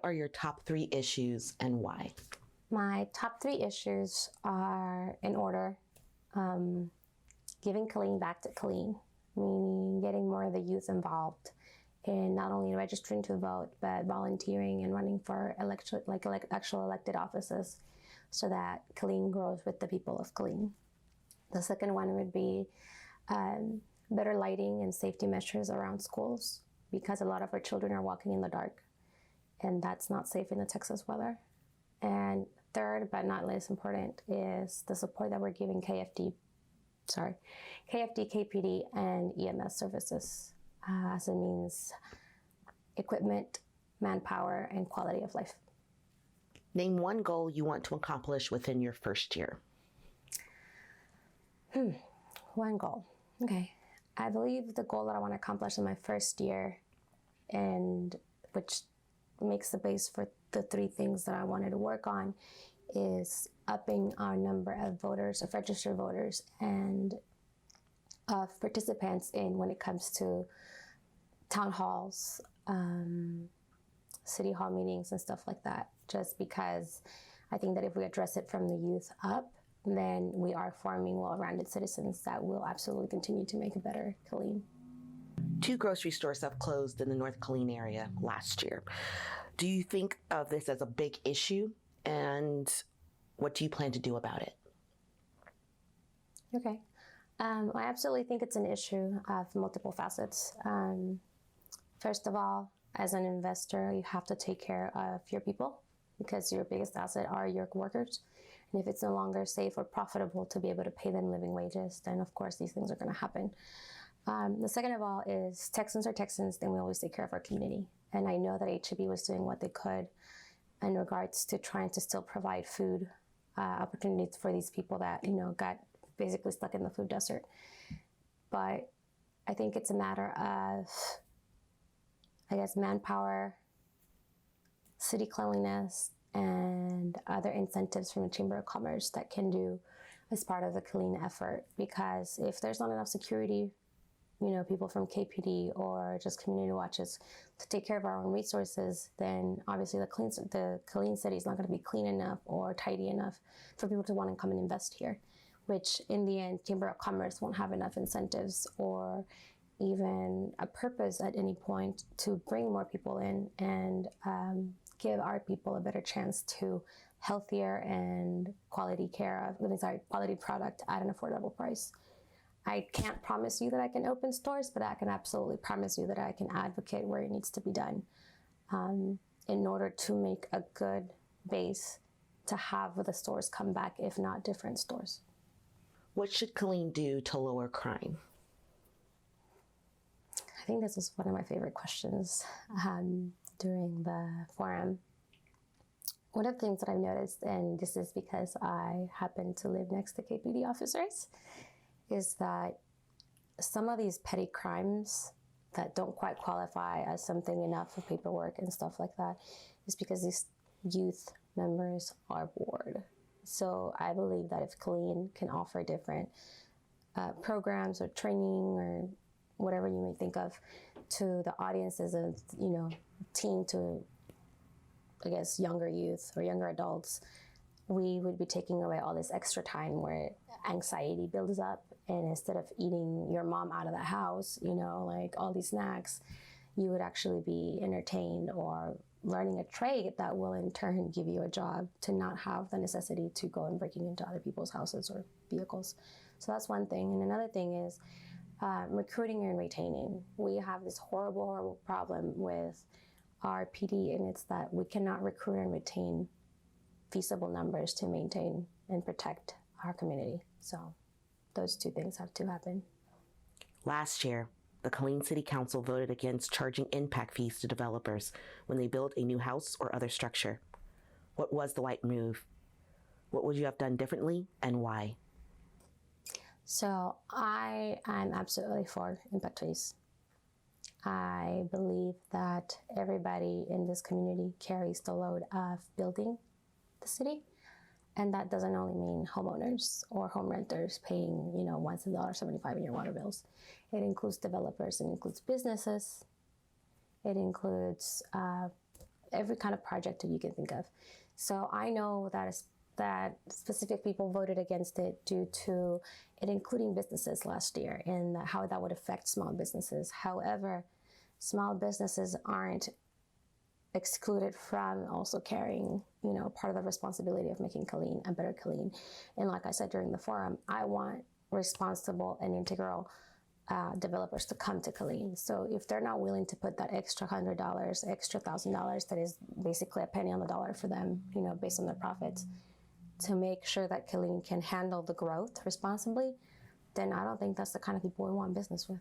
are your top 3 issues and why? My top 3 issues are, in order, giving Killeen back to Killeen, meaning getting more of the youth involved in not only registering to vote, but volunteering and running for actual elected offices so that Killeen grows with the people of Killeen. The second one would be better lighting and safety measures around schools, because a lot of our children are walking in the dark, and that's not safe in the Texas weather. And third, but not less important, is the support that we're giving KFD, KPD, and EMS services, as it means equipment, manpower, and quality of life. Name one goal you want to accomplish within your first year. One goal. Okay. I believe the goal that I want to accomplish in my first year, and which makes the base for the 3 things that I wanted to work on, is upping our number of voters, of registered voters, and of participants in when it comes to town halls, city hall meetings, and stuff like that. Just because I think that if we address it from the youth up, then we are forming well-rounded citizens that will absolutely continue to make a better Killeen. 2 grocery stores have closed in the North Killeen area last year. Do you think of this as a big issue, and what do you plan to do about it? Okay. I absolutely think it's an issue of multiple facets. First of all, as an investor, you have to take care of your people, because your biggest asset are your workers. And if it's no longer safe or profitable to be able to pay them living wages, then of course these things are going to happen. The second of all is Texans are Texans, then we always take care of our community. And I know that HEB was doing what they could in regards to trying to still provide food opportunities for these people that, got basically stuck in the food desert. But I think it's a matter of, manpower, city cleanliness, and other incentives from the Chamber of Commerce that can do as part of the Killeen effort. Because if there's not enough security, people from KPD or just community watches to take care of our own resources, then obviously the Killeen City is not going to be clean enough or tidy enough for people to want to come and invest here, which in the end, Chamber of Commerce won't have enough incentives or even a purpose at any point to bring more people in and give our people a better chance to healthier and quality product at an affordable price. I can't promise you that I can open stores, but I can absolutely promise you that I can advocate where it needs to be done in order to make a good base to have the stores come back, if not different stores. What should Killeen do to lower crime? I think this was one of my favorite questions during the forum. One of the things that I've noticed, and this is because I happen to live next to KPD officers, is that some of these petty crimes that don't quite qualify as something enough for paperwork and stuff like that is because these youth members are bored. So I believe that if Killeen can offer different programs or training or whatever you may think of to the audiences of, teen to, younger youth or younger adults, we would be taking away all this extra time where anxiety builds up. And instead of eating your mom out of the house, all these snacks, you would actually be entertained or learning a trade that will in turn give you a job to not have the necessity to go and breaking into other people's houses or vehicles. So that's one thing. And another thing is recruiting and retaining. We have this horrible problem with our PD, and it's that we cannot recruit and retain feasible numbers to maintain and protect our community. So those 2 things have to happen. Last year, the Killeen City Council voted against charging impact fees to developers when they build a new house or other structure. What was the right move? What would you have done differently, and why? So I am absolutely for impact fees. I believe that everybody in this community carries the load of building the city. And that doesn't only mean homeowners or home renters paying, once $1.75 in your water bills. It includes developers, it includes businesses, it includes every kind of project that you can think of. So I know that specific people voted against it due to it including businesses last year and how that would affect small businesses. However, small businesses aren't excluded from also carrying, part of the responsibility of making Killeen a better Killeen. And like I said during the forum, I want responsible and integral developers to come to Killeen. So if they're not willing to put that extra $100, extra $1,000, that is basically a penny on the dollar for them, based on their profits, to make sure that Killeen can handle the growth responsibly, then I don't think that's the kind of people we want business with.